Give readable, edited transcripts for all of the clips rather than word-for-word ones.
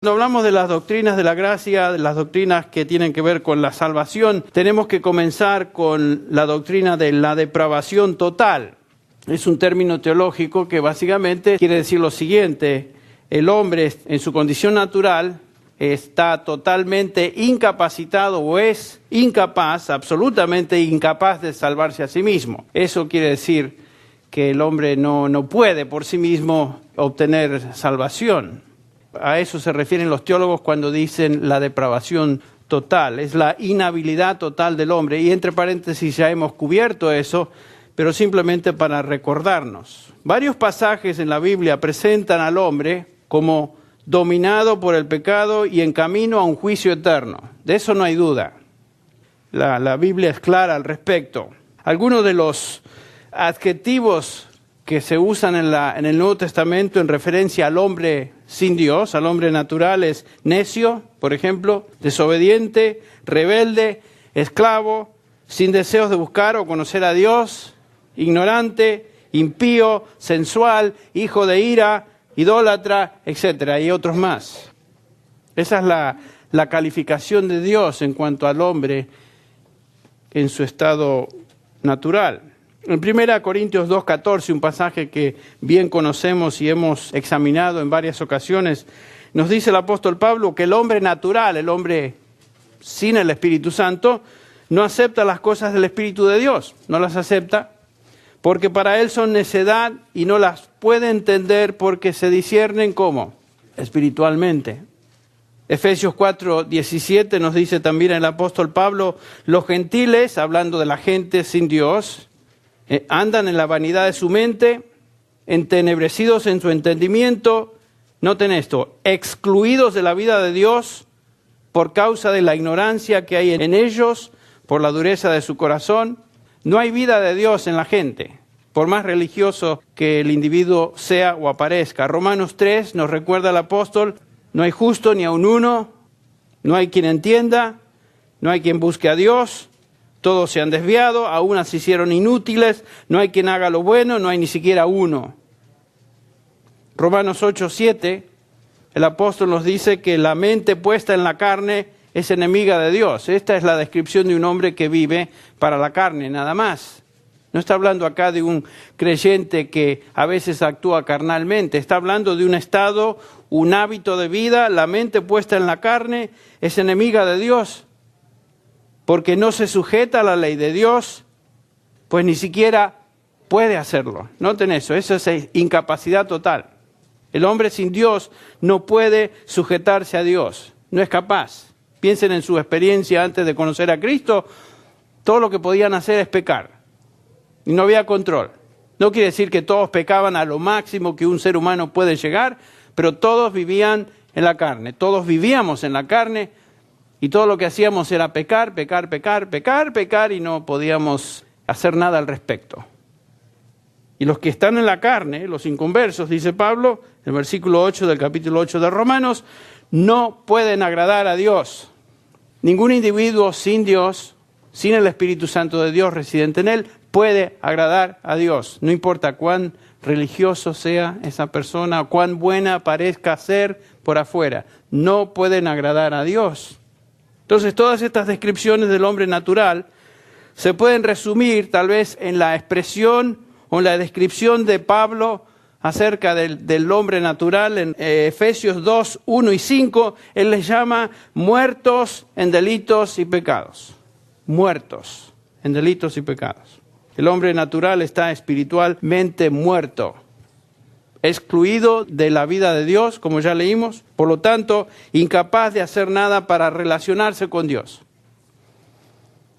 Cuando hablamos de las doctrinas de la gracia, de las doctrinas que tienen que ver con la salvación, tenemos que comenzar con la doctrina de la depravación total. Es un término teológico que básicamente quiere decir lo siguiente: el hombre en su condición natural está totalmente incapacitado o es incapaz, absolutamente incapaz de salvarse a sí mismo. Eso quiere decir que el hombre no puede por sí mismo obtener salvación. A eso se refieren los teólogos cuando dicen la depravación total, es la inhabilidad total del hombre. Y entre paréntesis ya hemos cubierto eso, pero simplemente para recordarnos. Varios pasajes en la Biblia presentan al hombre como dominado por el pecado y en camino a un juicio eterno. De eso no hay duda. La Biblia es clara al respecto. Algunos de los adjetivos que se usan en el Nuevo Testamento en referencia al hombre sin Dios, al hombre natural, es necio, por ejemplo, desobediente, rebelde, esclavo, sin deseos de buscar o conocer a Dios, ignorante, impío, sensual, hijo de ira, idólatra, etc. y otros más. Esa es la calificación de Dios en cuanto al hombre en su estado natural. En 1 Corintios 2:14, un pasaje que bien conocemos y hemos examinado en varias ocasiones, nos dice el apóstol Pablo que el hombre natural, el hombre sin el Espíritu Santo, no acepta las cosas del Espíritu de Dios, no las acepta, porque para él son necedad y no las puede entender porque se disciernen ¿cómo? Espiritualmente. Efesios 4:17 nos dice también el apóstol Pablo, los gentiles, hablando de la gente sin Dios, andan en la vanidad de su mente, entenebrecidos en su entendimiento, noten esto, excluidos de la vida de Dios por causa de la ignorancia que hay en ellos, por la dureza de su corazón. No hay vida de Dios en la gente, por más religioso que el individuo sea o aparezca. Romanos 3 nos recuerda el apóstol, no hay justo ni aun uno, no hay quien entienda, no hay quien busque a Dios. Todos se han desviado, a unas se hicieron inútiles, no hay quien haga lo bueno, no hay ni siquiera uno. Romanos 8:7, el apóstol nos dice que la mente puesta en la carne es enemiga de Dios. Esta es la descripción de un hombre que vive para la carne, nada más. No está hablando acá de un creyente que a veces actúa carnalmente, está hablando de un estado, un hábito de vida. La mente puesta en la carne es enemiga de Dios, porque no se sujeta a la ley de Dios, pues ni siquiera puede hacerlo. Noten eso es incapacidad total. El hombre sin Dios no puede sujetarse a Dios, no es capaz. Piensen en su experiencia antes de conocer a Cristo, todo lo que podían hacer es pecar, y no había control. No quiere decir que todos pecaban a lo máximo que un ser humano puede llegar, pero todos vivían en la carne, todos vivíamos en la carne, y todo lo que hacíamos era pecar, y no podíamos hacer nada al respecto. Y los que están en la carne, los inconversos, dice Pablo, en el versículo 8 del capítulo 8 de Romanos, no pueden agradar a Dios. Ningún individuo sin Dios, sin el Espíritu Santo de Dios residente en él, puede agradar a Dios. No importa cuán religioso sea esa persona, o cuán buena parezca ser por afuera, no pueden agradar a Dios. Entonces, todas estas descripciones del hombre natural se pueden resumir tal vez en la expresión o en la descripción de Pablo acerca del hombre natural. En Efesios 2, 1 y 5, él les llama muertos en delitos y pecados. Muertos en delitos y pecados. El hombre natural está espiritualmente muerto, excluido de la vida de Dios, como ya leímos, por lo tanto, incapaz de hacer nada para relacionarse con Dios.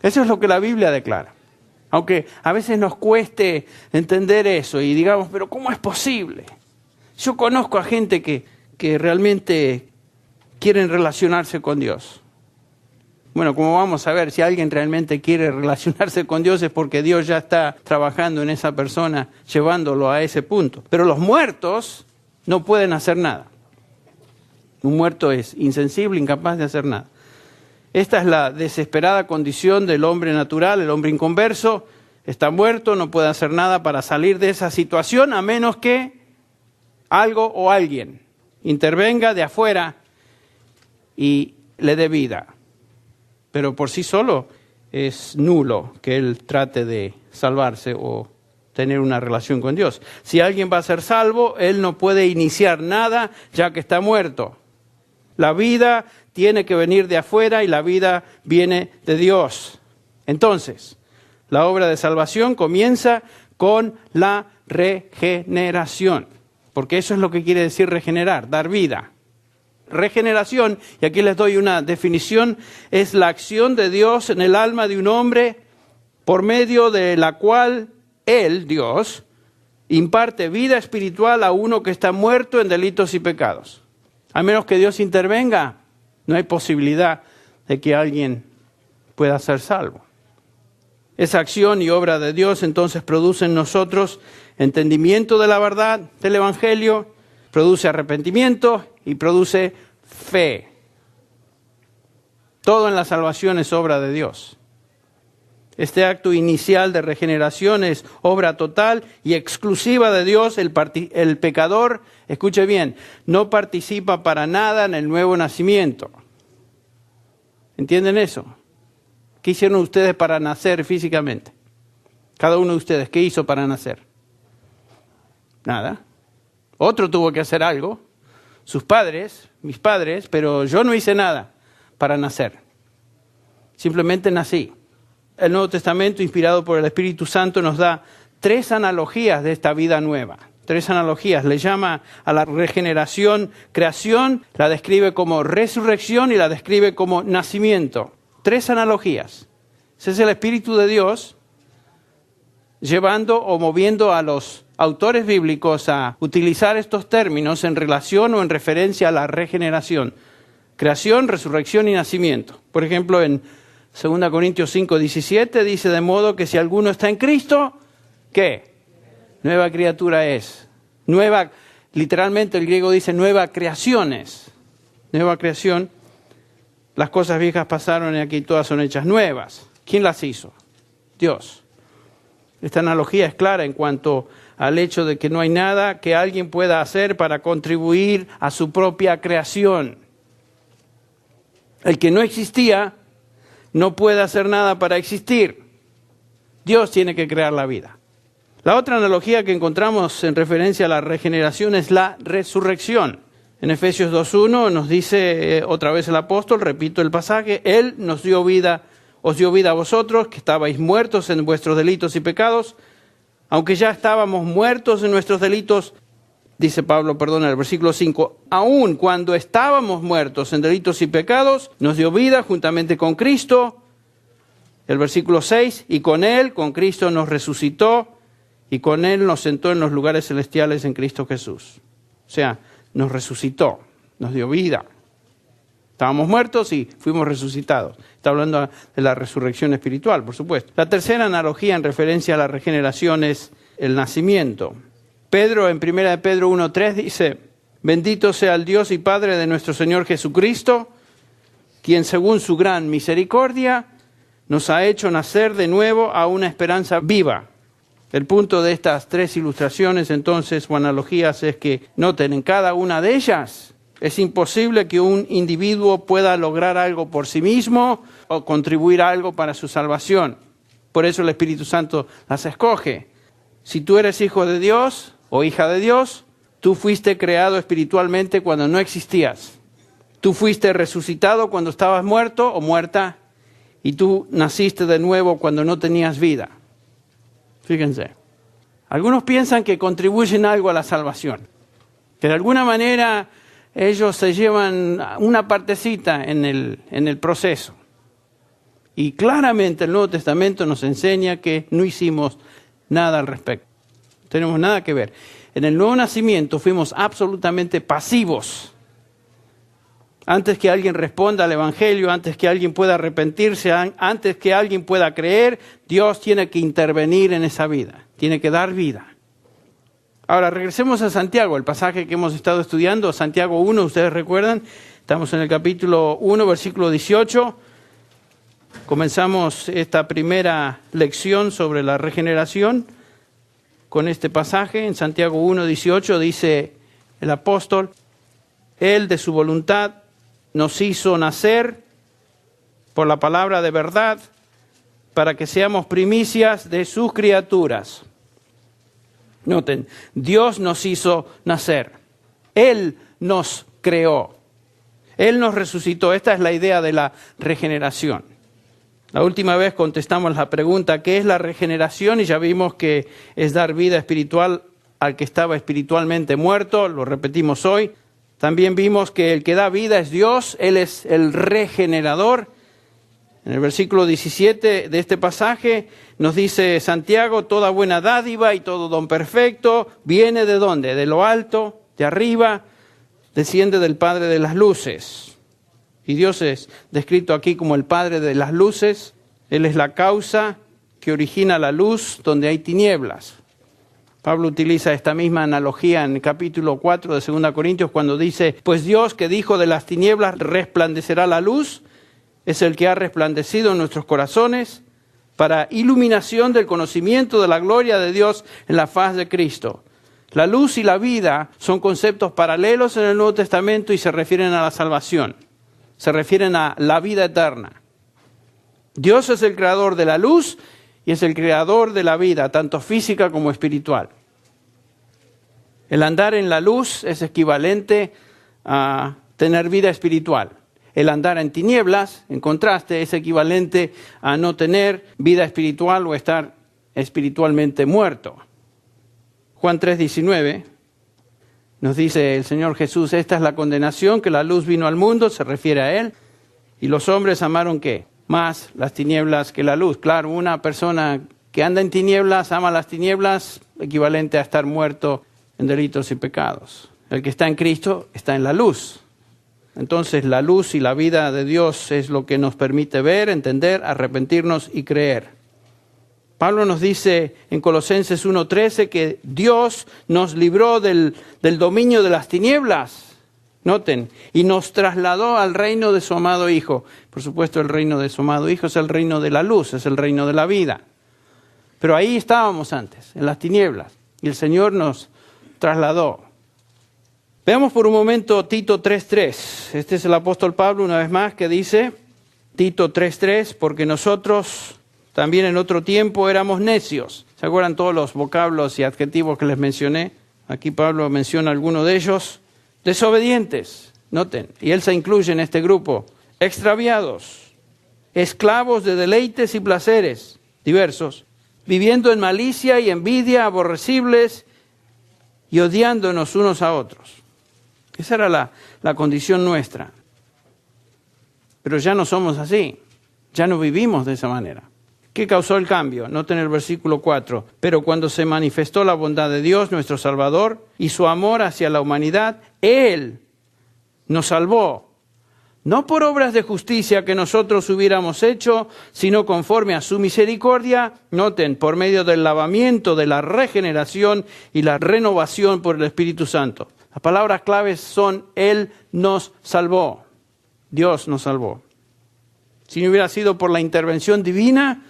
Eso es lo que la Biblia declara. Aunque a veces nos cueste entender eso y digamos, pero ¿cómo es posible? Yo conozco a gente que realmente quieren relacionarse con Dios. Bueno, como vamos a ver, si alguien realmente quiere relacionarse con Dios es porque Dios ya está trabajando en esa persona, llevándolo a ese punto. Pero los muertos no pueden hacer nada. Un muerto es insensible, incapaz de hacer nada. Esta es la desesperada condición del hombre natural, el hombre inconverso. Está muerto, no puede hacer nada para salir de esa situación a menos que algo o alguien intervenga de afuera y le dé vida. Pero por sí solo es nulo que él trate de salvarse o tener una relación con Dios. Si alguien va a ser salvo, él no puede iniciar nada ya que está muerto. La vida tiene que venir de afuera y la vida viene de Dios. Entonces, la obra de salvación comienza con la regeneración, porque eso es lo que quiere decir regenerar, dar vida. Regeneración, y aquí les doy una definición, es la acción de Dios en el alma de un hombre por medio de la cual Él, Dios, imparte vida espiritual a uno que está muerto en delitos y pecados. A menos que Dios intervenga, no hay posibilidad de que alguien pueda ser salvo. Esa acción y obra de Dios entonces produce en nosotros entendimiento de la verdad del Evangelio, produce arrepentimiento y produce fe. Todo en la salvación es obra de Dios. Este acto inicial de regeneración es obra total y exclusiva de Dios. El pecador, escuche bien, no participa para nada en el nuevo nacimiento. ¿Entienden eso? ¿Qué hicieron ustedes para nacer físicamente? Cada uno de ustedes, ¿qué hizo para nacer? Nada. Otro tuvo que hacer algo. Sus padres, mis padres, pero yo no hice nada para nacer. Simplemente nací. El Nuevo Testamento, inspirado por el Espíritu Santo, nos da 3 analogías de esta vida nueva. 3 analogías. Le llama a la regeneración creación, la describe como resurrección y la describe como nacimiento. 3 analogías. Ese es el Espíritu de Dios llevando o moviendo a los autores bíblicos a utilizar estos términos en relación o en referencia a la regeneración. Creación, resurrección y nacimiento. Por ejemplo, en 2 Corintios 5:17 dice, de modo que si alguno está en Cristo, ¿qué? Nueva criatura es. Nueva, literalmente el griego dice nueva creación es. Nueva creación. Las cosas viejas pasaron y aquí todas son hechas nuevas. ¿Quién las hizo? Dios. Esta analogía es clara en cuanto al hecho de que no hay nada que alguien pueda hacer para contribuir a su propia creación. El que no existía no puede hacer nada para existir. Dios tiene que crear la vida. La otra analogía que encontramos en referencia a la regeneración es la resurrección. En Efesios 2:1 nos dice otra vez el apóstol, repito el pasaje, Él nos dio vida, os dio vida a vosotros, que estabais muertos en vuestros delitos y pecados, aunque ya estábamos muertos en nuestros delitos, dice Pablo, en el versículo 5, aun cuando estábamos muertos en delitos y pecados, nos dio vida juntamente con Cristo. El versículo 6, y con Él, con Cristo nos resucitó, y con Él nos sentó en los lugares celestiales en Cristo Jesús. O sea, nos resucitó, nos dio vida. Estábamos muertos y fuimos resucitados. Está hablando de la resurrección espiritual, por supuesto. La tercera analogía en referencia a la regeneración es el nacimiento. Pedro, en 1 Pedro 1:3, dice, bendito sea el Dios y Padre de nuestro Señor Jesucristo, quien según su gran misericordia nos ha hecho nacer de nuevo a una esperanza viva. El punto de estas 3 ilustraciones, entonces, o analogías, es que noten, en cada una de ellas es imposible que un individuo pueda lograr algo por sí mismo o contribuir a algo para su salvación. Por eso el Espíritu Santo las escoge. Si tú eres hijo de Dios o hija de Dios, tú fuiste creado espiritualmente cuando no existías. Tú fuiste resucitado cuando estabas muerto o muerta y tú naciste de nuevo cuando no tenías vida. Fíjense, algunos piensan que contribuyen algo a la salvación, que de alguna manera ellos se llevan una partecita en el proceso. Y claramente el Nuevo Testamento nos enseña que no hicimos nada al respecto. No tenemos nada que ver. En el nuevo nacimiento fuimos absolutamente pasivos. Antes que alguien responda al Evangelio, antes que alguien pueda arrepentirse, antes que alguien pueda creer, Dios tiene que intervenir en esa vida, tiene que dar vida. Ahora, regresemos a Santiago, el pasaje que hemos estado estudiando, Santiago 1, ustedes recuerdan, estamos en el capítulo 1, versículo 18. Comenzamos esta primera lección sobre la regeneración con este pasaje. En Santiago 1, 18 dice el apóstol, Él de su voluntad nos hizo nacer por la palabra de verdad para que seamos primicias de sus criaturas. Noten, Dios nos hizo nacer. Él nos creó. Él nos resucitó. Esta es la idea de la regeneración. La última vez contestamos la pregunta, ¿qué es la regeneración? Y ya vimos que es dar vida espiritual al que estaba espiritualmente muerto. Lo repetimos hoy. También vimos que el que da vida es Dios. Él es el regenerador. En el versículo 17 de este pasaje nos dice Santiago, toda buena dádiva y todo don perfecto viene ¿de dónde? De lo alto, de arriba, desciende del Padre de las luces. Y Dios es descrito aquí como el Padre de las luces. Él es la causa que origina la luz donde hay tinieblas. Pablo utiliza esta misma analogía en el capítulo 4 de 2 Corintios cuando dice, pues Dios que dijo de las tinieblas resplandecerá la luz, es el que ha resplandecido en nuestros corazones para iluminación del conocimiento de la gloria de Dios en la faz de Cristo. La luz y la vida son conceptos paralelos en el Nuevo Testamento y se refieren a la salvación. Se refieren a la vida eterna. Dios es el creador de la luz y es el creador de la vida, tanto física como espiritual. El andar en la luz es equivalente a tener vida espiritual. El andar en tinieblas, en contraste, es equivalente a no tener vida espiritual o estar espiritualmente muerto. Juan 3:19 nos dice el Señor Jesús, esta es la condenación, que la luz vino al mundo, se refiere a Él, y los hombres amaron ¿qué? Más las tinieblas que la luz. Claro, una persona que anda en tinieblas, ama las tinieblas, equivalente a estar muerto en delitos y pecados. El que está en Cristo está en la luz. Entonces la luz y la vida de Dios es lo que nos permite ver, entender, arrepentirnos y creer. Pablo nos dice en Colosenses 1:13 que Dios nos libró del dominio de las tinieblas, noten, y nos trasladó al reino de su amado Hijo. Por supuesto, el reino de su amado Hijo es el reino de la luz, es el reino de la vida. Pero ahí estábamos antes, en las tinieblas, y el Señor nos trasladó. Veamos por un momento Tito 3:3. Este es el apóstol Pablo una vez más que dice, Tito 3:3, porque nosotros también en otro tiempo éramos necios. ¿Se acuerdan todos los vocablos y adjetivos que les mencioné? Aquí Pablo menciona algunos de ellos. Desobedientes, noten, y él se incluye en este grupo. Extraviados, esclavos de deleites y placeres diversos, viviendo en malicia y envidia, aborrecibles y odiándonos unos a otros. Esa era la condición nuestra. Pero ya no somos así. Ya no vivimos de esa manera. ¿Qué causó el cambio? Noten el versículo 4. Pero cuando se manifestó la bondad de Dios, nuestro Salvador, y su amor hacia la humanidad, Él nos salvó. No por obras de justicia que nosotros hubiéramos hecho, sino conforme a su misericordia, noten, por medio del lavamiento, de la regeneración y la renovación por el Espíritu Santo. Las palabras claves son, Él nos salvó. Dios nos salvó. Si no hubiera sido por la intervención divina,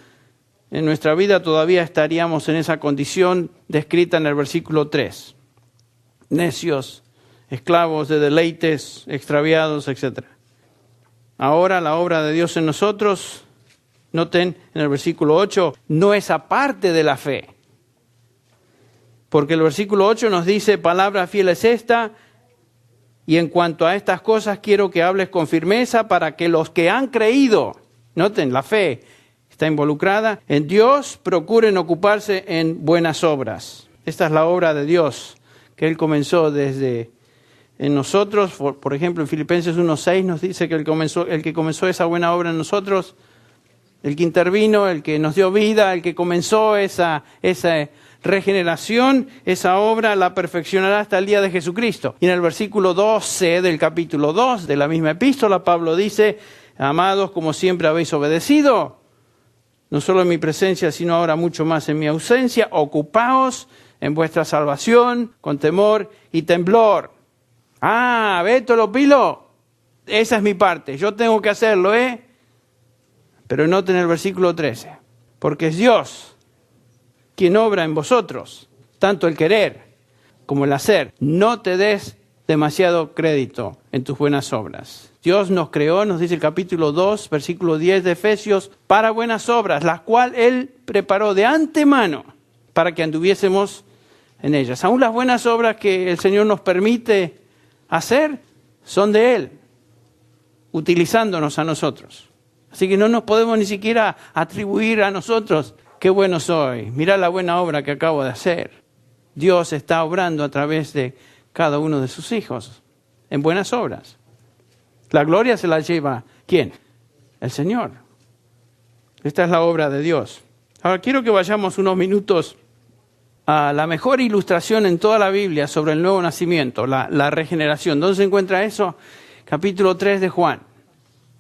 en nuestra vida todavía estaríamos en esa condición descrita en el versículo 3. Necios, esclavos de deleites, extraviados, etc. Ahora la obra de Dios en nosotros, noten en el versículo 8, no es aparte de la fe. Porque el versículo 8 nos dice, palabra fiel es esta, y en cuanto a estas cosas quiero que hables con firmeza para que los que han creído, noten, la fe está involucrada, en Dios procuren ocuparse en buenas obras. Esta es la obra de Dios que Él comenzó desde en nosotros. Por ejemplo, en Filipenses 1:6 nos dice que el que comenzó esa buena obra en nosotros, el que intervino, el que nos dio vida, el que comenzó esa regeneración, esa obra la perfeccionará hasta el día de Jesucristo. Y en el versículo 12 del capítulo 2 de la misma epístola, Pablo dice, amados, como siempre habéis obedecido, no solo en mi presencia, sino ahora mucho más en mi ausencia, ocupaos en vuestra salvación con temor y temblor. Ah, Beto Lopilo, esa es mi parte, yo tengo que hacerlo, Pero noten el versículo 13, porque es Dios quien obra en vosotros, tanto el querer como el hacer. No te des demasiado crédito en tus buenas obras. Dios nos creó, nos dice el capítulo 2, versículo 10 de Efesios, para buenas obras, las cuales Él preparó de antemano para que anduviésemos en ellas. Aún las buenas obras que el Señor nos permite hacer son de Él, utilizándonos a nosotros. Así que no nos podemos ni siquiera atribuir a nosotros, qué bueno soy, mirá la buena obra que acabo de hacer. Dios está obrando a través de cada uno de sus hijos en buenas obras. La gloria se la lleva, ¿quién? El Señor. Esta es la obra de Dios. Ahora quiero que vayamos unos minutos a la mejor ilustración en toda la Biblia sobre el nuevo nacimiento, la regeneración. ¿Dónde se encuentra eso? Capítulo 3 de Juan.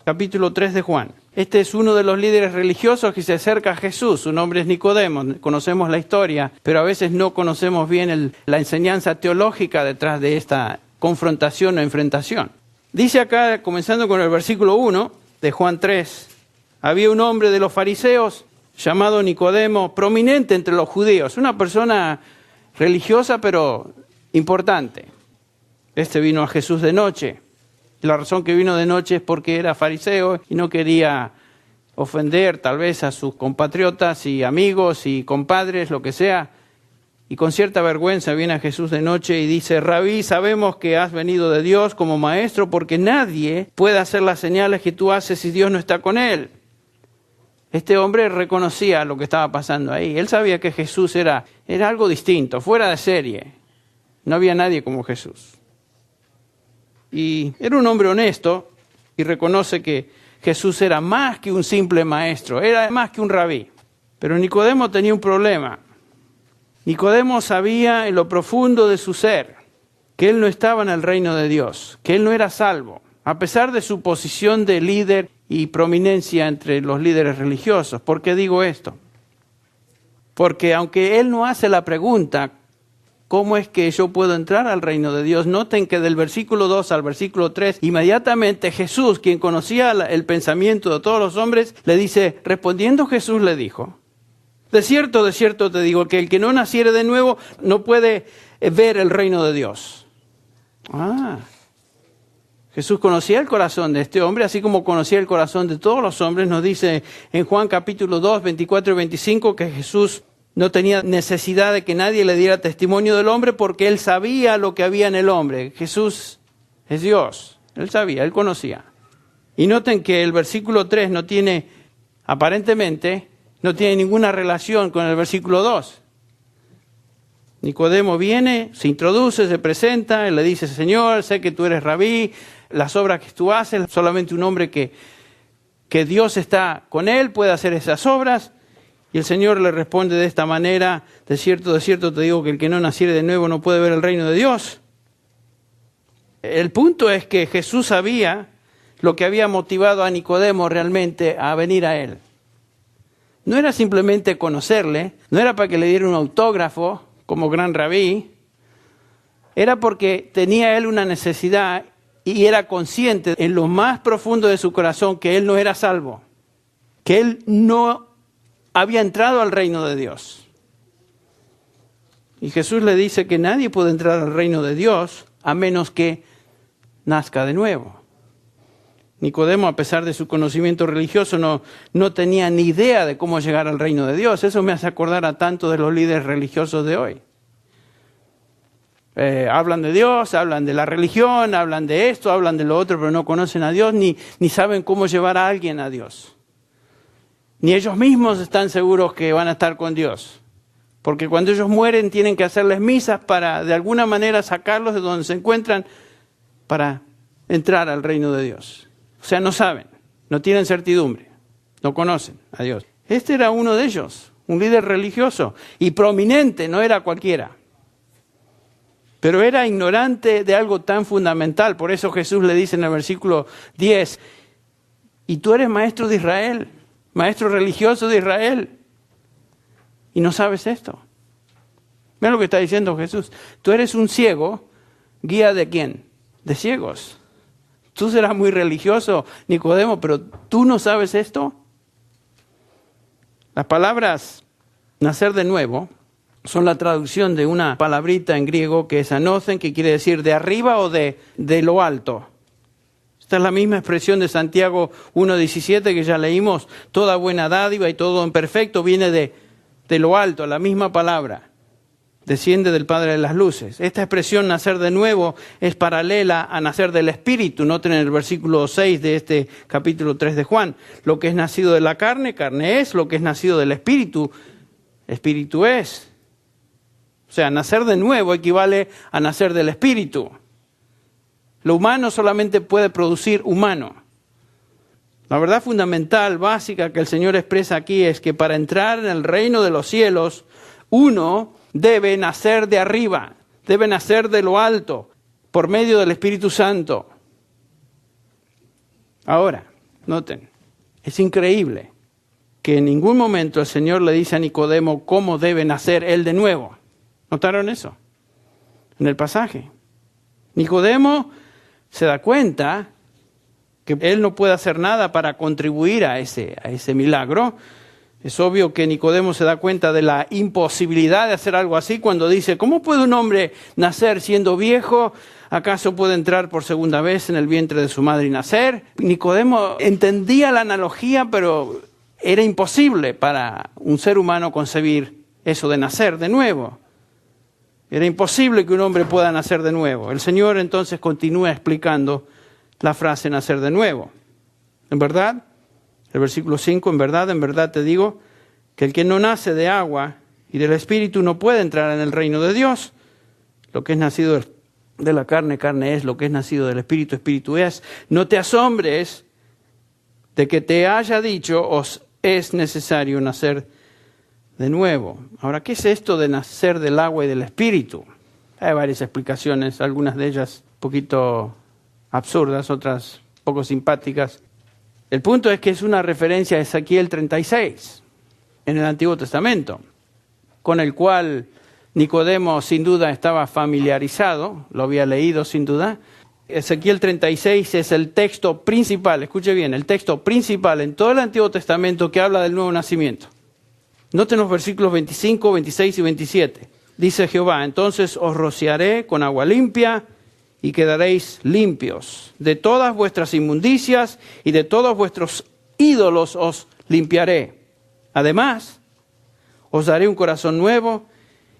Capítulo 3 de Juan. Este es uno de los líderes religiosos que se acerca a Jesús. Su nombre es Nicodemo. Conocemos la historia, pero a veces no conocemos bien la enseñanza teológica detrás de esta confrontación o enfrentación. Dice acá, comenzando con el versículo 1 de Juan 3, había un hombre de los fariseos llamado Nicodemo, prominente entre los judíos, una persona religiosa pero importante. Este vino a Jesús de noche. La razón que vino de noche es porque era fariseo y no quería ofender tal vez a sus compatriotas y amigos y compadres, lo que sea. Y con cierta vergüenza viene a Jesús de noche y dice, Rabí, sabemos que has venido de Dios como maestro porque nadie puede hacer las señales que tú haces si Dios no está con él. Este hombre reconocía lo que estaba pasando ahí. Él sabía que Jesús era algo distinto, fuera de serie. No había nadie como Jesús. Y era un hombre honesto y reconoce que Jesús era más que un simple maestro, era más que un rabí. Pero Nicodemo tenía un problema. Nicodemo sabía en lo profundo de su ser que él no estaba en el reino de Dios, que él no era salvo, a pesar de su posición de líder y prominencia entre los líderes religiosos. ¿Por qué digo esto? Porque aunque él no hace la pregunta, ¿cómo es que yo puedo entrar al reino de Dios? Noten que del versículo 2 al versículo 3, inmediatamente Jesús, quien conocía el pensamiento de todos los hombres, le dice, respondiendo Jesús le dijo, de cierto te digo, que el que no naciere de nuevo no puede ver el reino de Dios. Jesús conocía el corazón de este hombre, así como conocía el corazón de todos los hombres. Nos dice en Juan capítulo 2, 24 y 25, que Jesús no tenía necesidad de que nadie le diera testimonio del hombre porque él sabía lo que había en el hombre. Jesús es Dios, él sabía, él conocía. Y noten que el versículo 3 aparentemente, no tiene ninguna relación con el versículo 2. Nicodemo viene, se introduce, se presenta, él le dice, Señor, sé que tú eres rabí, las obras que tú haces, solamente un hombre que Dios está con él puede hacer esas obras. Y el Señor le responde de esta manera, de cierto te digo que el que no naciere de nuevo no puede ver el reino de Dios. El punto es que Jesús sabía lo que había motivado a Nicodemo realmente a venir a él. No era simplemente conocerle, no era para que le diera un autógrafo como gran rabí, era porque tenía él una necesidad y era consciente en lo más profundo de su corazón que él no era salvo, que él no había entrado al reino de Dios. Y Jesús le dice que nadie puede entrar al reino de Dios a menos que nazca de nuevo. Nicodemo, a pesar de su conocimiento religioso, no tenía ni idea de cómo llegar al reino de Dios. Eso me hace acordar a tanto de los líderes religiosos de hoy. Hablan de Dios, hablan de la religión, hablan de esto, hablan de lo otro, pero no conocen a Dios ni saben cómo llevar a alguien a Dios. Ni ellos mismos están seguros que van a estar con Dios. Porque cuando ellos mueren tienen que hacerles misas para de alguna manera sacarlos de donde se encuentran para entrar al reino de Dios. O sea, no saben, no tienen certidumbre, no conocen a Dios. Este era uno de ellos, un líder religioso y prominente, no era cualquiera. Pero era ignorante de algo tan fundamental. Por eso Jesús le dice en el versículo 10, y tú eres maestro de Israel, maestro religioso de Israel, y no sabes esto. Mira lo que está diciendo Jesús. Tú eres un ciego, guía de ¿quién? De ciegos. Tú serás muy religioso, Nicodemo, pero ¿tú no sabes esto? Las palabras nacer de nuevo son la traducción de una palabrita en griego que es anothen, que quiere decir de arriba o de lo alto. Esta es la misma expresión de Santiago 1:17 que ya leímos. Toda buena dádiva y todo en perfecto viene de lo alto, la misma palabra. Desciende del Padre de las luces. Esta expresión nacer de nuevo es paralela a nacer del Espíritu. Noten en el versículo 6 de este capítulo 3 de Juan. Lo que es nacido de la carne, carne es. Lo que es nacido del Espíritu, Espíritu es. O sea, nacer de nuevo equivale a nacer del Espíritu. Lo humano solamente puede producir humano. La verdad fundamental, básica que el Señor expresa aquí es que para entrar en el reino de los cielos, uno debe nacer de arriba, debe nacer de lo alto, por medio del Espíritu Santo. Ahora, noten, es increíble que en ningún momento el Señor le dice a Nicodemo cómo debe nacer él de nuevo. ¿Notaron eso? En el pasaje. Nicodemo se da cuenta que él no puede hacer nada para contribuir a ese milagro. Es obvio que Nicodemo se da cuenta de la imposibilidad de hacer algo así cuando dice, ¿cómo puede un hombre nacer siendo viejo? ¿Acaso puede entrar por segunda vez en el vientre de su madre y nacer? Nicodemo entendía la analogía, pero era imposible para un ser humano concebir eso de nacer de nuevo. Era imposible que un hombre pueda nacer de nuevo. El Señor entonces continúa explicando la frase nacer de nuevo. En verdad, el versículo 5, en verdad te digo que el que no nace de agua y del Espíritu no puede entrar en el reino de Dios. Lo que es nacido de la carne, carne es. Lo que es nacido del Espíritu, Espíritu es. No te asombres de que te haya dicho, os es necesario nacer de nuevo. Ahora, ¿qué es esto de nacer del agua y del Espíritu? Hay varias explicaciones, algunas de ellas un poquito absurdas, otras poco simpáticas. El punto es que es una referencia a Ezequiel 36 en el Antiguo Testamento, con el cual Nicodemo sin duda estaba familiarizado, lo había leído sin duda. Ezequiel 36 es el texto principal, escuche bien, el texto principal en todo el Antiguo Testamento que habla del nuevo nacimiento. Noten los versículos 25, 26 y 27. Dice Jehová, entonces os rociaré con agua limpia y quedaréis limpios. De todas vuestras inmundicias y de todos vuestros ídolos os limpiaré. Además, os daré un corazón nuevo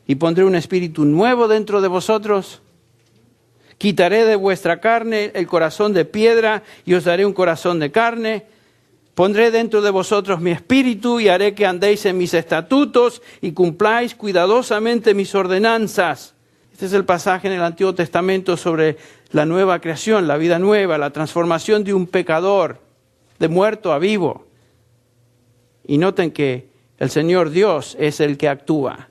y pondré un espíritu nuevo dentro de vosotros. Quitaré de vuestra carne el corazón de piedra y os daré un corazón de carne. Pondré dentro de vosotros mi espíritu y haré que andéis en mis estatutos y cumpláis cuidadosamente mis ordenanzas. Este es el pasaje en el Antiguo Testamento sobre la nueva creación, la vida nueva, la transformación de un pecador, de muerto a vivo. Y noten que el Señor Dios es el que actúa.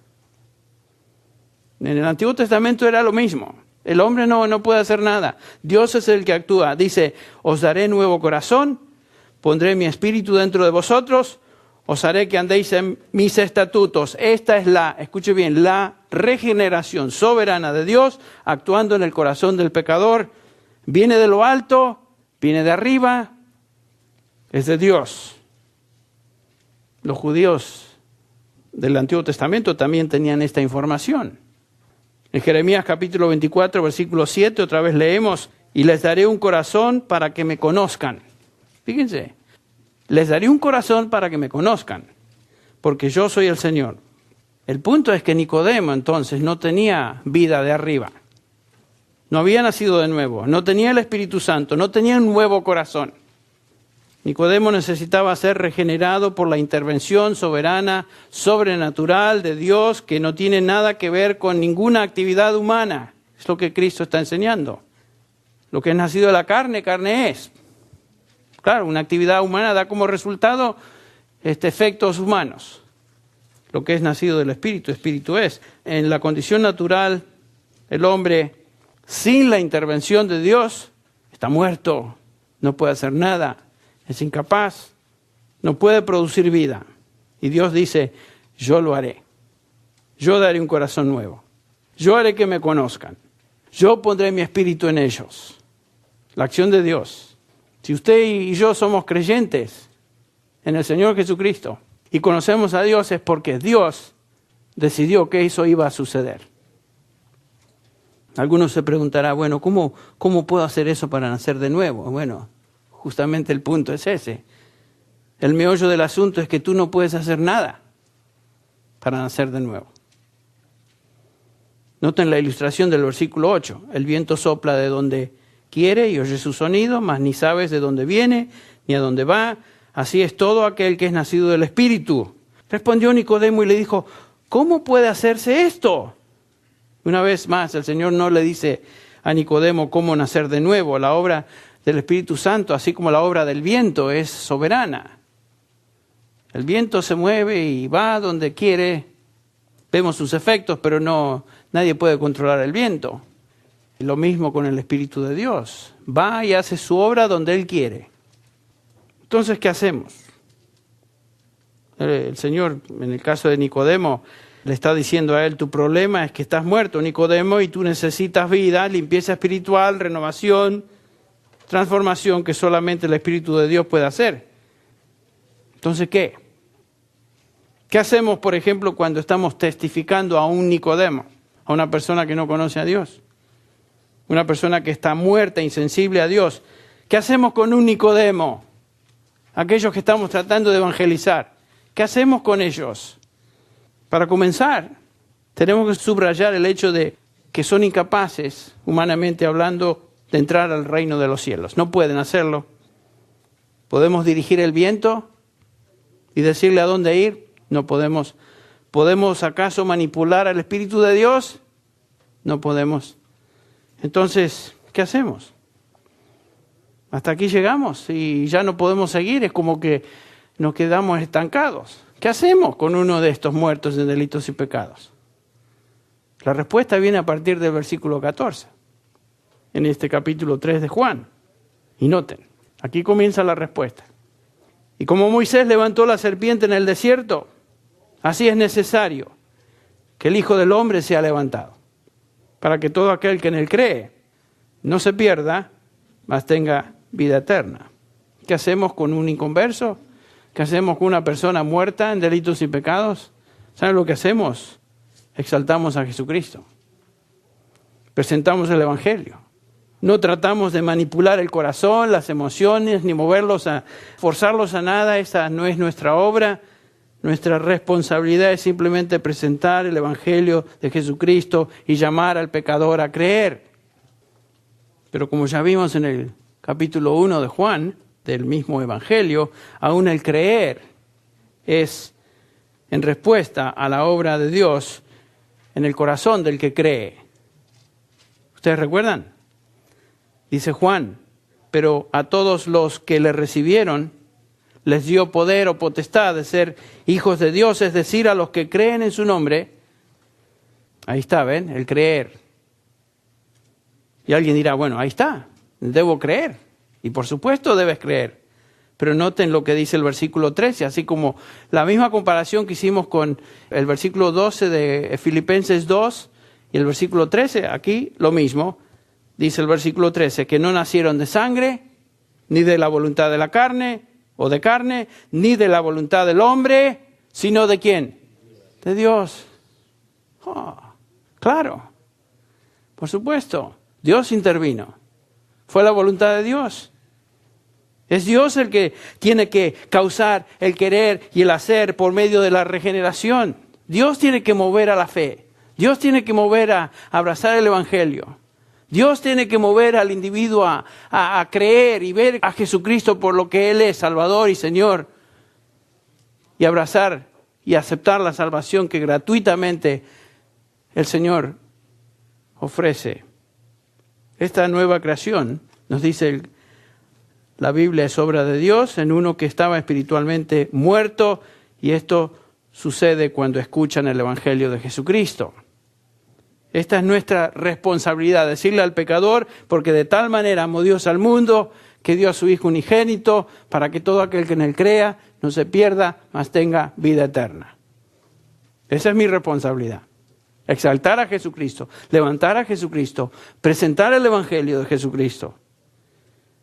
En el Antiguo Testamento era lo mismo. El hombre no puede hacer nada. Dios es el que actúa. Dice, os daré nuevo corazón. Pondré mi espíritu dentro de vosotros, os haré que andéis en mis estatutos. Esta es escuche bien, la regeneración soberana de Dios actuando en el corazón del pecador. Viene de lo alto, viene de arriba, es de Dios. Los judíos del Antiguo Testamento también tenían esta información. En Jeremías capítulo 24, versículo 7, otra vez leemos, y les daré un corazón para que me conozcan. Fíjense, les daré un corazón para que me conozcan, porque yo soy el Señor. El punto es que Nicodemo entonces no tenía vida de arriba. No había nacido de nuevo, no tenía el Espíritu Santo, no tenía un nuevo corazón. Nicodemo necesitaba ser regenerado por la intervención soberana, sobrenatural de Dios, que no tiene nada que ver con ninguna actividad humana. Es lo que Cristo está enseñando. Lo que es nacido de la carne, carne es. Claro, una actividad humana da como resultado efectos humanos. Lo que es nacido del Espíritu, Espíritu es. En la condición natural, el hombre, sin la intervención de Dios, está muerto, no puede hacer nada, es incapaz, no puede producir vida. Y Dios dice, yo lo haré. Yo daré un corazón nuevo. Yo haré que me conozcan. Yo pondré mi espíritu en ellos. La acción de Dios. Si usted y yo somos creyentes en el Señor Jesucristo y conocemos a Dios es porque Dios decidió que eso iba a suceder. Algunos se preguntarán, bueno, ¿cómo puedo hacer eso para nacer de nuevo? Bueno, justamente el punto es ese. El meollo del asunto es que tú no puedes hacer nada para nacer de nuevo. Noten la ilustración del versículo 8. El viento sopla de donde quiere y oye su sonido, mas ni sabes de dónde viene ni a dónde va. Así es todo aquel que es nacido del Espíritu. Respondió Nicodemo y le dijo, ¿cómo puede hacerse esto? Una vez más, el Señor no le dice a Nicodemo cómo nacer de nuevo. La obra del Espíritu Santo, así como la obra del viento, es soberana. El viento se mueve y va donde quiere. Vemos sus efectos, pero nadie puede controlar el viento. Lo mismo con el Espíritu de Dios. Va y hace su obra donde Él quiere. Entonces, ¿qué hacemos? El Señor, en el caso de Nicodemo, le está diciendo a él, tu problema es que estás muerto, Nicodemo, y tú necesitas vida, limpieza espiritual, renovación, transformación que solamente el Espíritu de Dios puede hacer. Entonces, ¿qué? ¿Qué hacemos, por ejemplo, cuando estamos testificando a un Nicodemo, a una persona que no conoce a Dios? Una persona que está muerta, insensible a Dios. ¿Qué hacemos con un Nicodemo? Aquellos que estamos tratando de evangelizar. ¿Qué hacemos con ellos? Para comenzar, tenemos que subrayar el hecho de que son incapaces, humanamente hablando, de entrar al reino de los cielos. No pueden hacerlo. ¿Podemos dirigir el viento y decirle a dónde ir? No podemos. ¿Podemos acaso manipular al Espíritu de Dios? No podemos. Entonces, ¿qué hacemos? Hasta aquí llegamos y ya no podemos seguir. Es como que nos quedamos estancados. ¿Qué hacemos con uno de estos muertos en delitos y pecados? La respuesta viene a partir del versículo 14, en este capítulo 3 de Juan. Y noten, aquí comienza la respuesta. Y como Moisés levantó la serpiente en el desierto, así es necesario que el Hijo del Hombre sea levantado, para que todo aquel que en él cree no se pierda, mas tenga vida eterna. ¿Qué hacemos con un inconverso? ¿Qué hacemos con una persona muerta en delitos y pecados? ¿Saben lo que hacemos? Exaltamos a Jesucristo. Presentamos el Evangelio. No tratamos de manipular el corazón, las emociones, ni forzarlos a nada. Esa no es nuestra obra. Nuestra responsabilidad es simplemente presentar el Evangelio de Jesucristo y llamar al pecador a creer. Pero como ya vimos en el capítulo 1 de Juan, del mismo Evangelio, aún el creer es en respuesta a la obra de Dios en el corazón del que cree. ¿Ustedes recuerdan? Dice Juan, pero a todos los que le recibieron les dio poder o potestad de ser hijos de Dios, es decir, a los que creen en su nombre. Ahí está, ¿ven? El creer. Y alguien dirá, bueno, ahí está, debo creer. Y por supuesto debes creer. Pero noten lo que dice el versículo 13, así como la misma comparación que hicimos con el versículo 12 de Filipenses 2 y el versículo 13, aquí lo mismo. Dice el versículo 13, que no nacieron de sangre, ni de la voluntad de la carne, o de carne, ni de la voluntad del hombre, sino ¿de quién? De Dios. Oh, claro, por supuesto, Dios intervino. Fue la voluntad de Dios. Es Dios el que tiene que causar el querer y el hacer por medio de la regeneración. Dios tiene que mover a la fe. Dios tiene que mover a abrazar el Evangelio. Dios tiene que mover al individuo a creer y ver a Jesucristo por lo que Él es, Salvador y Señor. Y abrazar y aceptar la salvación que gratuitamente el Señor ofrece. Esta nueva creación, nos dice la Biblia, es obra de Dios en uno que estaba espiritualmente muerto, y esto sucede cuando escuchan el Evangelio de Jesucristo. Esta es nuestra responsabilidad, decirle al pecador, porque de tal manera amó Dios al mundo, que dio a su Hijo unigénito, para que todo aquel que en él crea no se pierda, mas tenga vida eterna. Esa es mi responsabilidad. Exaltar a Jesucristo, levantar a Jesucristo, presentar el Evangelio de Jesucristo.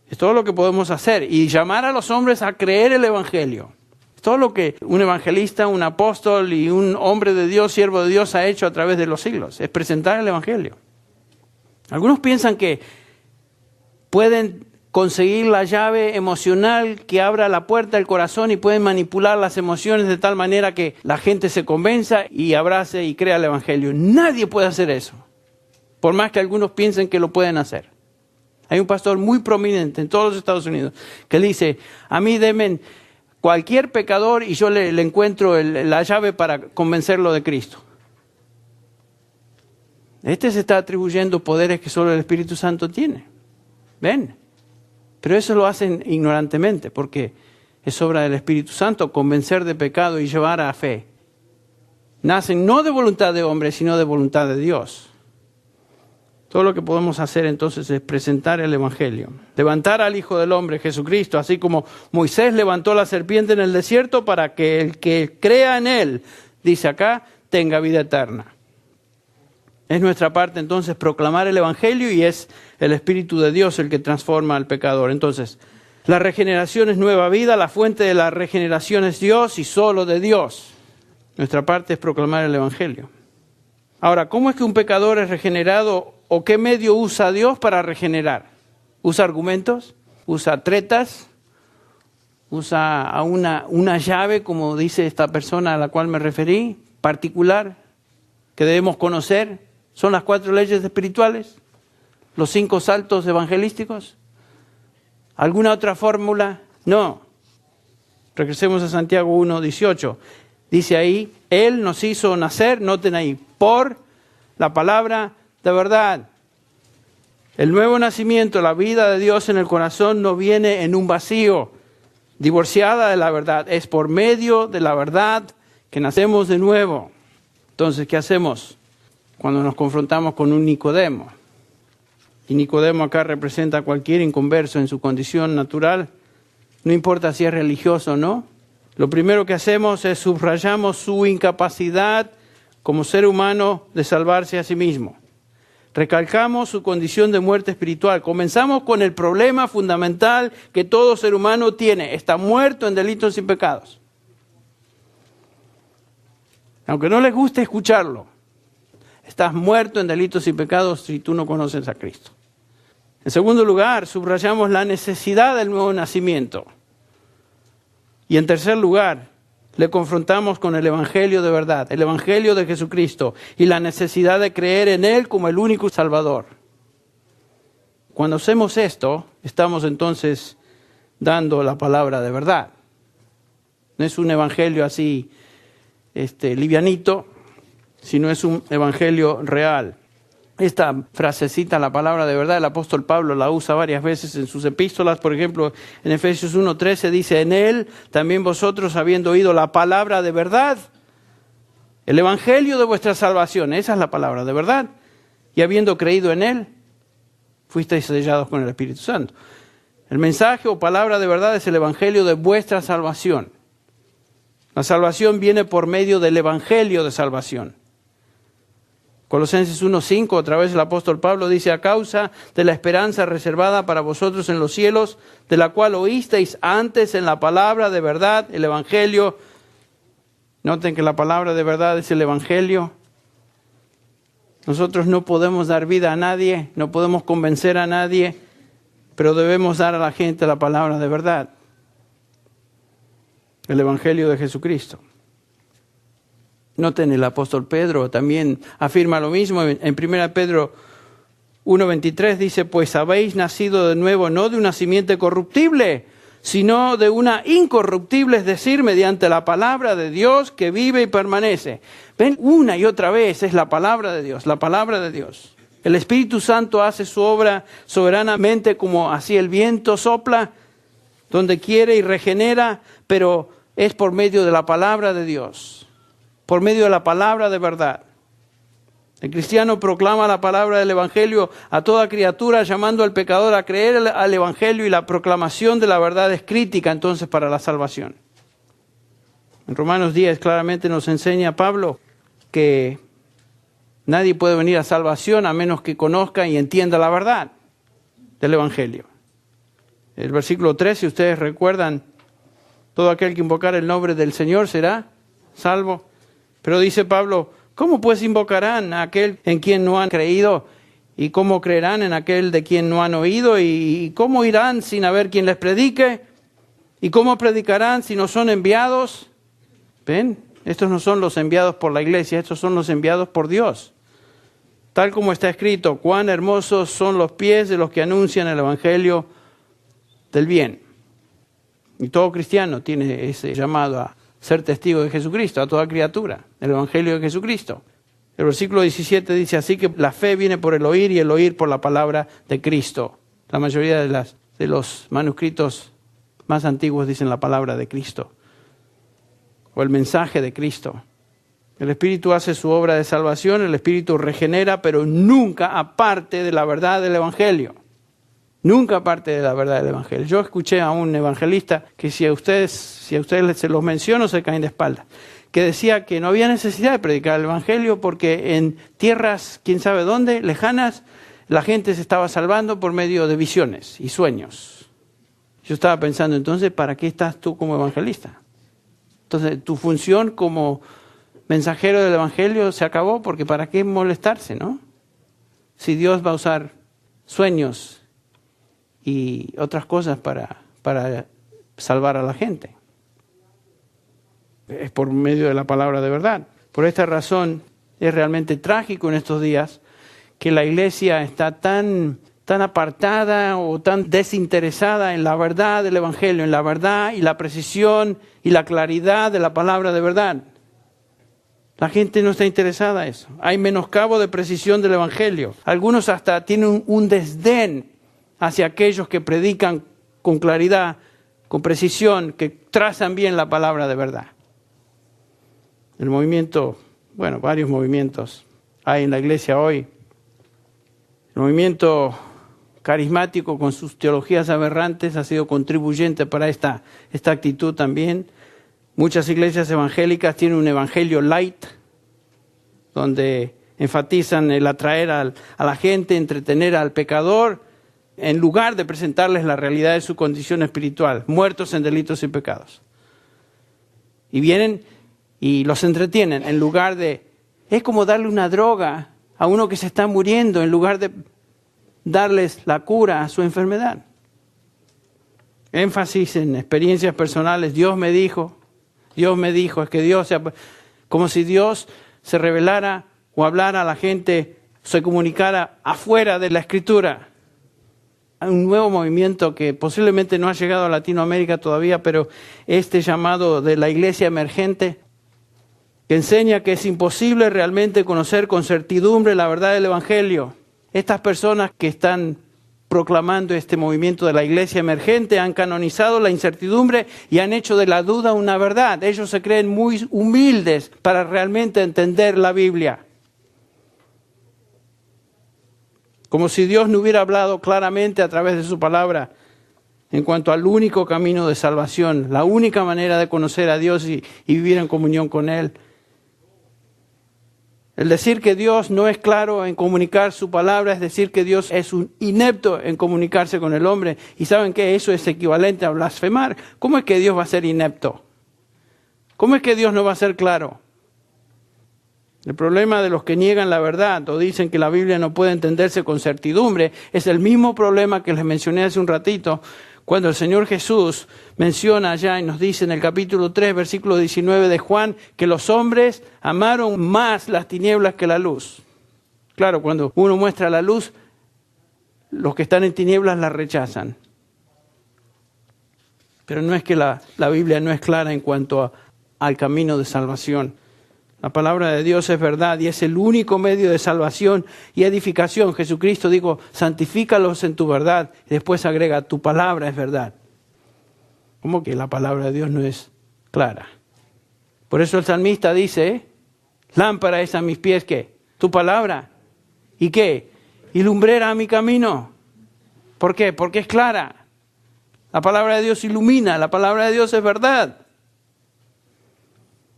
Es todo lo que podemos hacer. Y llamar a los hombres a creer el Evangelio. Es todo lo que un evangelista, un apóstol y un hombre de Dios, siervo de Dios, ha hecho a través de los siglos, es presentar el evangelio. Algunos piensan que pueden conseguir la llave emocional que abra la puerta del corazón y pueden manipular las emociones de tal manera que la gente se convenza y abrace y crea el evangelio. Nadie puede hacer eso, por más que algunos piensen que lo pueden hacer. Hay un pastor muy prominente en todos los Estados Unidos que le dice, a mí denme cualquier pecador y yo le encuentro la llave para convencerlo de Cristo. Este se está atribuyendo poderes que solo el Espíritu Santo tiene. ¿Ven? Pero eso lo hacen ignorantemente, porque es obra del Espíritu Santo convencer de pecado y llevar a fe. Nacen no de voluntad de hombre, sino de voluntad de Dios. Todo lo que podemos hacer entonces es presentar el Evangelio. Levantar al Hijo del Hombre, Jesucristo, así como Moisés levantó la serpiente en el desierto para que el que crea en él, dice acá, tenga vida eterna. Es nuestra parte entonces proclamar el Evangelio y es el Espíritu de Dios el que transforma al pecador. Entonces, la regeneración es nueva vida, la fuente de la regeneración es Dios y solo de Dios. Nuestra parte es proclamar el Evangelio. Ahora, ¿cómo es que un pecador es regenerado o qué medio usa Dios para regenerar? ¿Usa argumentos? ¿Usa tretas? ¿Usa a una llave, como dice esta persona a la cual me referí, particular, que debemos conocer? ¿Son las 4 leyes espirituales? ¿Los 5 saltos evangelísticos? ¿Alguna otra fórmula? No. Regresemos a Santiago 1:18. Dice ahí, Él nos hizo nacer, noten ahí, por la palabra de verdad. El nuevo nacimiento, la vida de Dios en el corazón no viene en un vacío, divorciada de la verdad. Es por medio de la verdad que nacemos de nuevo. Entonces, ¿qué hacemos cuando nos confrontamos con un Nicodemo? Y Nicodemo acá representa a cualquier inconverso en su condición natural, no importa si es religioso o no. Lo primero que hacemos es subrayamos su incapacidad como ser humano de salvarse a sí mismo. Recalcamos su condición de muerte espiritual. Comenzamos con el problema fundamental que todo ser humano tiene. Está muerto en delitos y pecados. Aunque no les guste escucharlo, estás muerto en delitos y pecados si tú no conoces a Cristo. En segundo lugar, subrayamos la necesidad del nuevo nacimiento. Y en tercer lugar, le confrontamos con el Evangelio de verdad, el Evangelio de Jesucristo y la necesidad de creer en Él como el único Salvador. Cuando hacemos esto, estamos entonces dando la palabra de verdad. No es un Evangelio así livianito, sino es un Evangelio real. Esta frasecita, la palabra de verdad, el apóstol Pablo la usa varias veces en sus epístolas. Por ejemplo, en Efesios 1:13 dice, en Él también vosotros habiendo oído la palabra de verdad, el Evangelio de vuestra salvación, esa es la palabra de verdad, y habiendo creído en Él, fuisteis sellados con el Espíritu Santo. El mensaje o palabra de verdad es el Evangelio de vuestra salvación. La salvación viene por medio del Evangelio de salvación. Colosenses 1:5, otra vez el apóstol Pablo dice, a causa de la esperanza reservada para vosotros en los cielos, de la cual oísteis antes en la palabra de verdad, el Evangelio. Noten que la palabra de verdad es el Evangelio. Nosotros no podemos dar vida a nadie, no podemos convencer a nadie, pero debemos dar a la gente la palabra de verdad, el Evangelio de Jesucristo. Noten, el apóstol Pedro también afirma lo mismo. En 1 Pedro 1:23 dice, pues habéis nacido de nuevo, no de una simiente corruptible, sino de una incorruptible, es decir, mediante la palabra de Dios que vive y permanece. Ven, una y otra vez es la palabra de Dios, la palabra de Dios. El Espíritu Santo hace su obra soberanamente como así el viento sopla, donde quiere y regenera, pero es por medio de la palabra de Dios. Por medio de la palabra de verdad. El cristiano proclama la palabra del Evangelio a toda criatura, llamando al pecador a creer al Evangelio, y la proclamación de la verdad es crítica entonces para la salvación. En Romanos 10 claramente nos enseña Pablo que nadie puede venir a salvación a menos que conozca y entienda la verdad del Evangelio. El versículo 3, si ustedes recuerdan, Todo aquel que invocar el nombre del Señor será salvo. Pero dice Pablo, ¿cómo pues invocarán a aquel en quien no han creído? ¿Y cómo creerán en aquel de quien no han oído? ¿Y cómo irán sin haber quien les predique? ¿Y cómo predicarán si no son enviados? ¿Ven? Estos no son los enviados por la iglesia, estos son los enviados por Dios. Tal como está escrito, cuán hermosos son los pies de los que anuncian el evangelio del bien. Y todo cristiano tiene ese llamado a ser testigo de Jesucristo, a toda criatura, el evangelio de Jesucristo. El versículo 17 dice así que la fe viene por el oír y el oír por la palabra de Cristo. La mayoría de los manuscritos más antiguos dicen la palabra de Cristo o el mensaje de Cristo. El Espíritu hace su obra de salvación, el Espíritu regenera, pero nunca aparte de la verdad del Evangelio. Nunca aparte de la verdad del Evangelio. Yo escuché a un evangelista que si a ustedes se los menciono se caen de espaldas, que decía que no había necesidad de predicar el Evangelio porque en tierras, quién sabe dónde, lejanas, la gente se estaba salvando por medio de visiones y sueños. Yo estaba pensando, entonces, ¿para qué estás tú como evangelista? Entonces, tu función como mensajero del Evangelio se acabó, porque ¿para qué molestarse, no? Si Dios va a usar sueños y otras cosas para salvar a la gente. Es por medio de la palabra de verdad. Por esta razón es realmente trágico en estos días que la iglesia está tan apartada o tan desinteresada en la verdad del Evangelio, en la verdad y la precisión y la claridad de la palabra de verdad. La gente no está interesada en eso. Hay menoscabo de precisión del Evangelio. Algunos hasta tienen un desdén hacia aquellos que predican con claridad, con precisión, que trazan bien la palabra de verdad. El movimiento, varios movimientos hay en la iglesia hoy. El movimiento carismático con sus teologías aberrantes ha sido contribuyente para esta actitud también. Muchas iglesias evangélicas tienen un evangelio light, donde enfatizan el atraer a la gente, entretener al pecador, en lugar de presentarles la realidad de su condición espiritual, muertos en delitos y pecados. Y vienen y los entretienen en lugar de... Es como darle una droga a uno que se está muriendo en lugar de darles la cura a su enfermedad. Énfasis en experiencias personales. Dios me dijo, es que Dios, como si Dios se revelara o hablara a la gente, se comunicara afuera de la Escritura. Hay un nuevo movimiento que posiblemente no ha llegado a Latinoamérica todavía, pero este llamado de la iglesia emergente, que enseña que es imposible realmente conocer con certidumbre la verdad del Evangelio. Estas personas que están proclamando este movimiento de la iglesia emergente han canonizado la incertidumbre y han hecho de la duda una verdad. Ellos se creen muy humildes para realmente entender la Biblia. Como si Dios no hubiera hablado claramente a través de su palabra en cuanto al único camino de salvación, la única manera de conocer a Dios y vivir en comunión con Él. El decir que Dios no es claro en comunicar su palabra es decir que Dios es un inepto en comunicarse con el hombre. ¿Y saben qué? Eso es equivalente a blasfemar. ¿Cómo es que Dios va a ser inepto? ¿Cómo es que Dios no va a ser claro? El problema de los que niegan la verdad o dicen que la Biblia no puede entenderse con certidumbre es el mismo problema que les mencioné hace un ratito, cuando el Señor Jesús menciona allá y nos dice en el capítulo 3, versículo 19 de Juan, que los hombres amaron más las tinieblas que la luz. Claro, cuando uno muestra la luz, los que están en tinieblas la rechazan. Pero no es que la Biblia no es clara en cuanto al camino de salvación. La palabra de Dios es verdad y es el único medio de salvación y edificación. Jesucristo dijo, santifícalos en tu verdad. Y después agrega, tu palabra es verdad. ¿Cómo que la palabra de Dios no es clara? Por eso el salmista dice, lámpara es a mis pies, ¿qué? Tu palabra. ¿Y qué? Y lumbrera a mi camino. ¿Por qué? Porque es clara. La palabra de Dios ilumina, la palabra de Dios es verdad.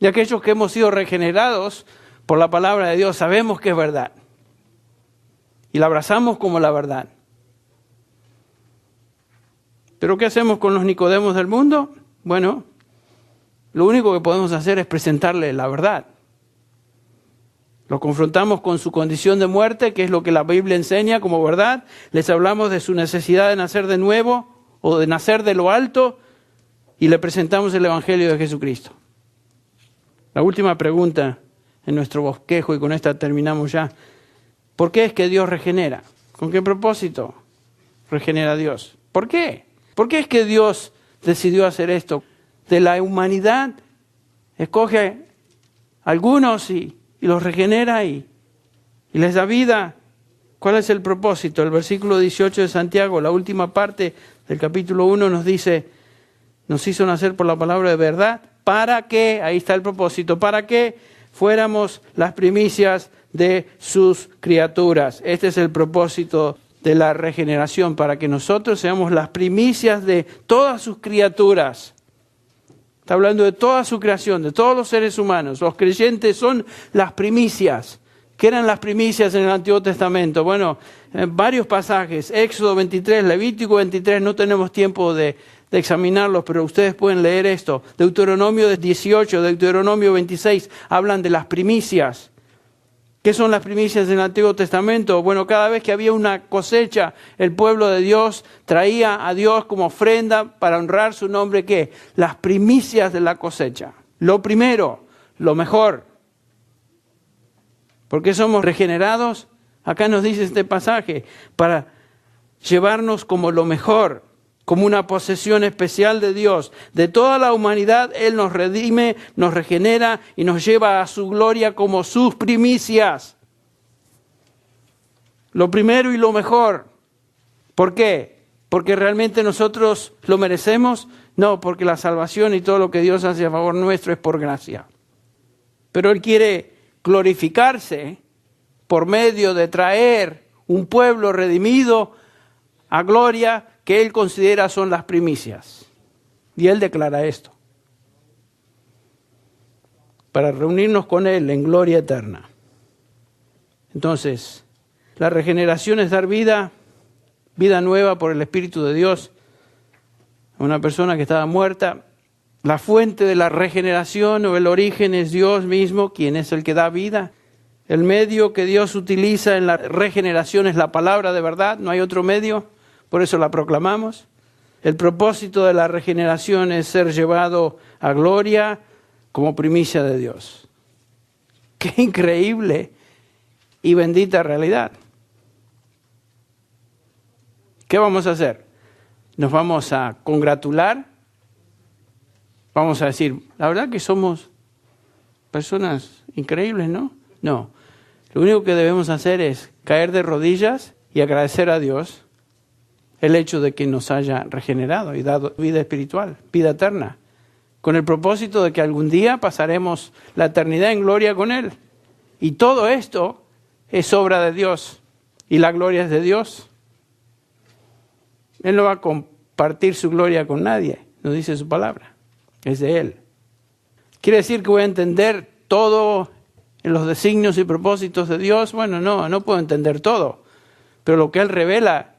Y aquellos que hemos sido regenerados por la palabra de Dios sabemos que es verdad. Y la abrazamos como la verdad. ¿Pero qué hacemos con los Nicodemos del mundo? Bueno, Lo único que podemos hacer es presentarle la verdad. Lo confrontamos con su condición de muerte, que es lo que la Biblia enseña como verdad. Les hablamos de su necesidad de nacer de nuevo o de nacer de lo alto y le presentamos el Evangelio de Jesucristo. La última pregunta en nuestro bosquejo, y con esta terminamos ya. ¿Por qué es que Dios regenera? ¿Con qué propósito regenera Dios? ¿Por qué? ¿Por qué es que Dios decidió hacer esto? De la humanidad escoge a algunos y los regenera y les da vida. ¿Cuál es el propósito? El versículo 18 de Santiago, la última parte del capítulo 1 nos dice, nos hizo nacer por la palabra de verdad, para que, ahí está el propósito, para que fuéramos las primicias de sus criaturas. Este es el propósito de la regeneración, para que nosotros seamos las primicias de todas sus criaturas. Está hablando de toda su creación, de todos los seres humanos. Los creyentes son las primicias. ¿Qué eran las primicias en el Antiguo Testamento? Bueno, en varios pasajes, Éxodo 23, Levítico 23, no tenemos tiempo de examinarlos, pero ustedes pueden leer esto. Deuteronomio 18, Deuteronomio 26, hablan de las primicias. ¿Qué son las primicias en el Antiguo Testamento? Bueno, cada vez que había una cosecha, el pueblo de Dios traía a Dios como ofrenda para honrar su nombre, ¿qué? Las primicias de la cosecha. Lo primero, lo mejor. ¿Por qué somos regenerados? Acá nos dice este pasaje, para llevarnos como lo mejor, como una posesión especial de Dios. De toda la humanidad, Él nos redime, nos regenera y nos lleva a su gloria como sus primicias. Lo primero y lo mejor. ¿Por qué? ¿Porque realmente nosotros lo merecemos? No, porque la salvación y todo lo que Dios hace a favor nuestro es por gracia. Pero Él quiere glorificarse por medio de traer un pueblo redimido a gloria que Él considera son las primicias. Y Él declara esto. Para reunirnos con Él en gloria eterna. Entonces, la regeneración es dar vida nueva por el Espíritu de Dios a una persona que estaba muerta. La fuente de la regeneración o el origen es Dios mismo, quien es el que da vida. El medio que Dios utiliza en la regeneración es la palabra de verdad, no hay otro medio. Por eso la proclamamos. El propósito de la regeneración es ser llevado a gloria como primicia de Dios. ¡Qué increíble y bendita realidad! ¿Qué vamos a hacer? ¿Nos vamos a congratular? Vamos a decir, la verdad que somos personas increíbles, ¿no? No. Lo único que debemos hacer es caer de rodillas y agradecer a Dios el hecho de que nos haya regenerado y dado vida espiritual, vida eterna, con el propósito de que algún día pasaremos la eternidad en gloria con Él. Y todo esto es obra de Dios y la gloria es de Dios. Él no va a compartir su gloria con nadie, nos dice su palabra, es de Él. ¿Quiere decir que voy a entender todo en los designios y propósitos de Dios? Bueno, no puedo entender todo, pero lo que Él revela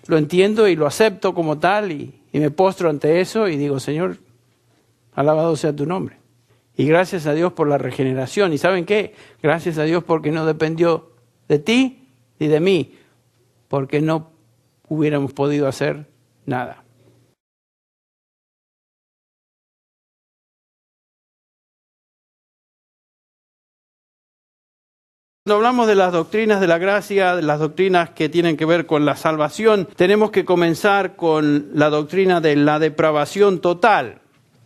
lo entiendo y lo acepto como tal y me postro ante eso y digo, Señor, alabado sea tu nombre. Y gracias a Dios por la regeneración. ¿Y saben qué? Gracias a Dios porque no dependió de ti ni de mí, porque no hubiéramos podido hacer nada. Cuando hablamos de las doctrinas de la gracia, de las doctrinas que tienen que ver con la salvación, tenemos que comenzar con la doctrina de la depravación total.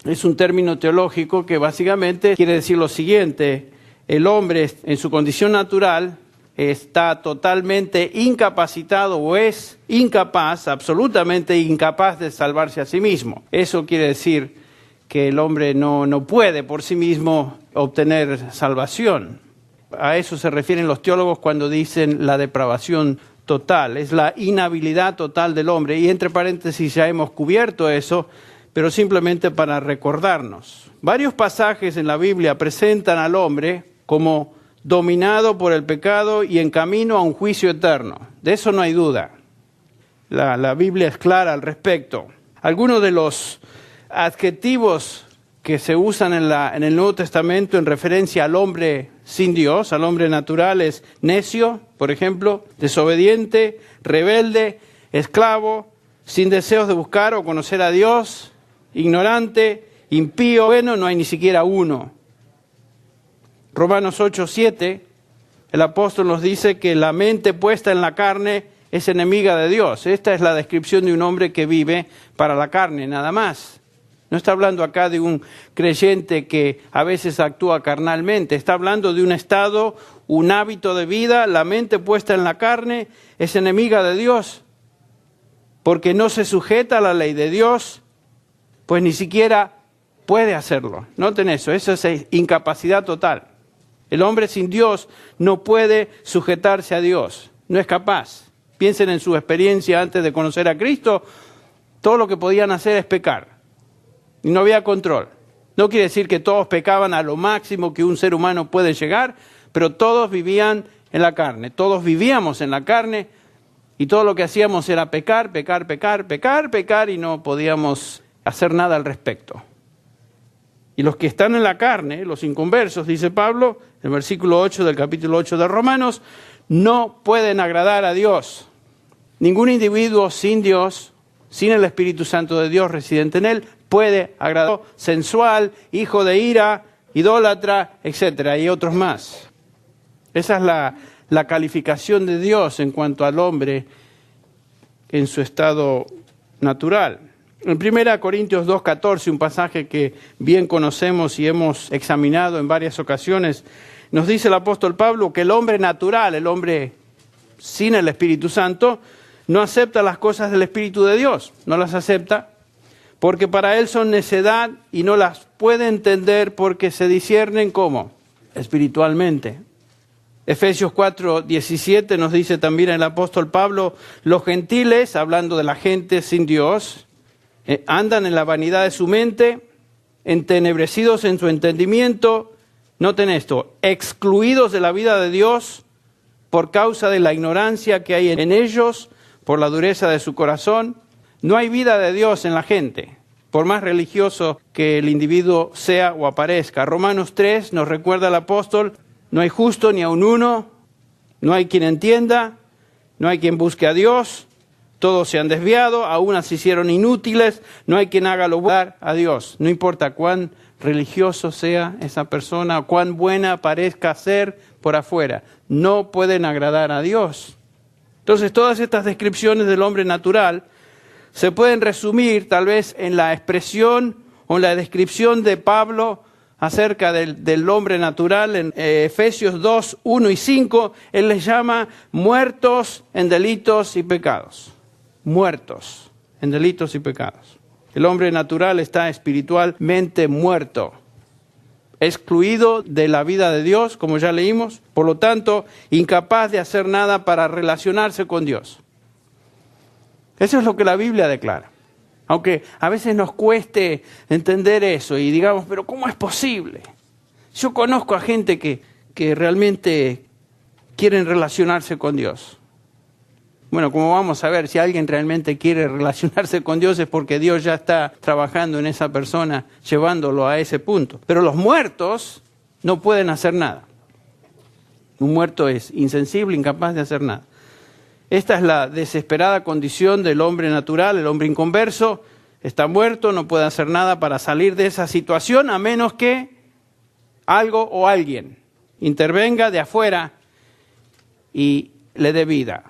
Es un término teológico que básicamente quiere decir lo siguiente: el hombre en su condición natural está totalmente incapacitado o es incapaz, absolutamente incapaz de salvarse a sí mismo. Eso quiere decir que el hombre no puede por sí mismo obtener salvación. A eso se refieren los teólogos cuando dicen la depravación total. Es la inhabilidad total del hombre. Y entre paréntesis ya hemos cubierto eso, pero simplemente para recordarnos. Varios pasajes en la Biblia presentan al hombre como dominado por el pecado y en camino a un juicio eterno. De eso no hay duda. La Biblia es clara al respecto. Algunos de los adjetivos que se usan en el Nuevo Testamento en referencia al hombre sin Dios, al hombre natural, es necio, por ejemplo, desobediente, rebelde, esclavo, sin deseos de buscar o conocer a Dios, ignorante, impío. Bueno, no hay ni siquiera uno. Romanos 8:7, el apóstol nos dice que la mente puesta en la carne es enemiga de Dios. Esta es la descripción de un hombre que vive para la carne, nada más. No está hablando acá de un creyente que a veces actúa carnalmente. Está hablando de un estado, un hábito de vida. La mente puesta en la carne es enemiga de Dios, porque no se sujeta a la ley de Dios, pues ni siquiera puede hacerlo. Noten eso es incapacidad total. El hombre sin Dios no puede sujetarse a Dios, no es capaz. Piensen en su experiencia antes de conocer a Cristo. Todo lo que podían hacer es pecar. Y no había control. No quiere decir que todos pecaban a lo máximo que un ser humano puede llegar, pero todos vivían en la carne. Todos vivíamos en la carne y todo lo que hacíamos era pecar, pecar, pecar, pecar, pecar y no podíamos hacer nada al respecto. Y los que están en la carne, los inconversos, dice Pablo, en el versículo 8 del capítulo 8 de Romanos, no pueden agradar a Dios. Ningún individuo sin Dios, sin el Espíritu Santo de Dios residente en él, puede agradar. Sensual, hijo de ira, idólatra, etc. Y otros más. Esa es la calificación de Dios en cuanto al hombre en su estado natural. En 1 Corintios 2:14, un pasaje que bien conocemos y hemos examinado en varias ocasiones, nos dice el apóstol Pablo que el hombre natural, el hombre sin el Espíritu Santo, no acepta las cosas del Espíritu de Dios, no las acepta, porque para él son necedad y no las puede entender porque se disciernen ¿cómo? Espiritualmente. Efesios 4:17 nos dice también el apóstol Pablo, los gentiles, hablando de la gente sin Dios, andan en la vanidad de su mente, entenebrecidos en su entendimiento, noten esto, excluidos de la vida de Dios por causa de la ignorancia que hay en ellos, por la dureza de su corazón. No hay vida de Dios en la gente, por más religioso que el individuo sea o aparezca. Romanos 3 nos recuerda el apóstol, no hay justo ni aun uno, no hay quien entienda, no hay quien busque a Dios, todos se han desviado, aún se hicieron inútiles, no hay quien haga lo bueno a Dios. No importa cuán religioso sea esa persona, o cuán buena parezca ser por afuera, no pueden agradar a Dios. Entonces todas estas descripciones del hombre natural se pueden resumir tal vez en la expresión o en la descripción de Pablo acerca del hombre natural. En Efesios 2, 1 y 5, él les llama muertos en delitos y pecados. Muertos en delitos y pecados. El hombre natural está espiritualmente muerto, excluido de la vida de Dios, como ya leímos, por lo tanto, incapaz de hacer nada para relacionarse con Dios. Eso es lo que la Biblia declara. Aunque a veces nos cueste entender eso y digamos, pero ¿cómo es posible? Yo conozco a gente que realmente quieren relacionarse con Dios. Bueno, como vamos a ver, si alguien realmente quiere relacionarse con Dios es porque Dios ya está trabajando en esa persona, llevándolo a ese punto. Pero los muertos no pueden hacer nada. Un muerto es insensible, incapaz de hacer nada. Esta es la desesperada condición del hombre natural, el hombre inconverso. Está muerto, no puede hacer nada para salir de esa situación, a menos que algo o alguien intervenga de afuera y le dé vida.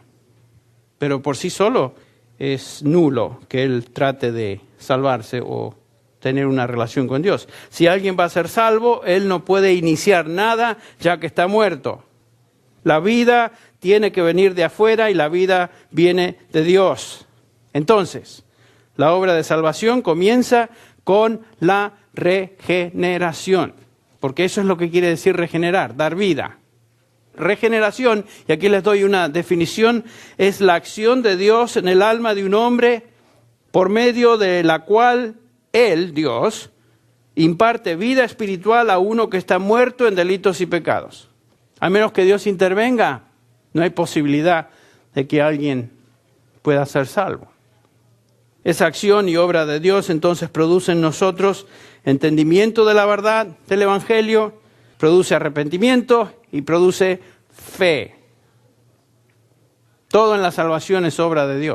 Pero por sí solo es nulo que él trate de salvarse o tener una relación con Dios. Si alguien va a ser salvo, él no puede iniciar nada ya que está muerto. La vida tiene que venir de afuera y la vida viene de Dios. Entonces, la obra de salvación comienza con la regeneración, porque eso es lo que quiere decir regenerar, dar vida. Regeneración, y aquí les doy una definición, es la acción de Dios en el alma de un hombre por medio de la cual Él, Dios, imparte vida espiritual a uno que está muerto en delitos y pecados. A menos que Dios intervenga, no hay posibilidad de que alguien pueda ser salvo. Esa acción y obra de Dios entonces produce en nosotros entendimiento de la verdad del Evangelio, produce arrepentimiento y produce fe. Todo en la salvación es obra de Dios.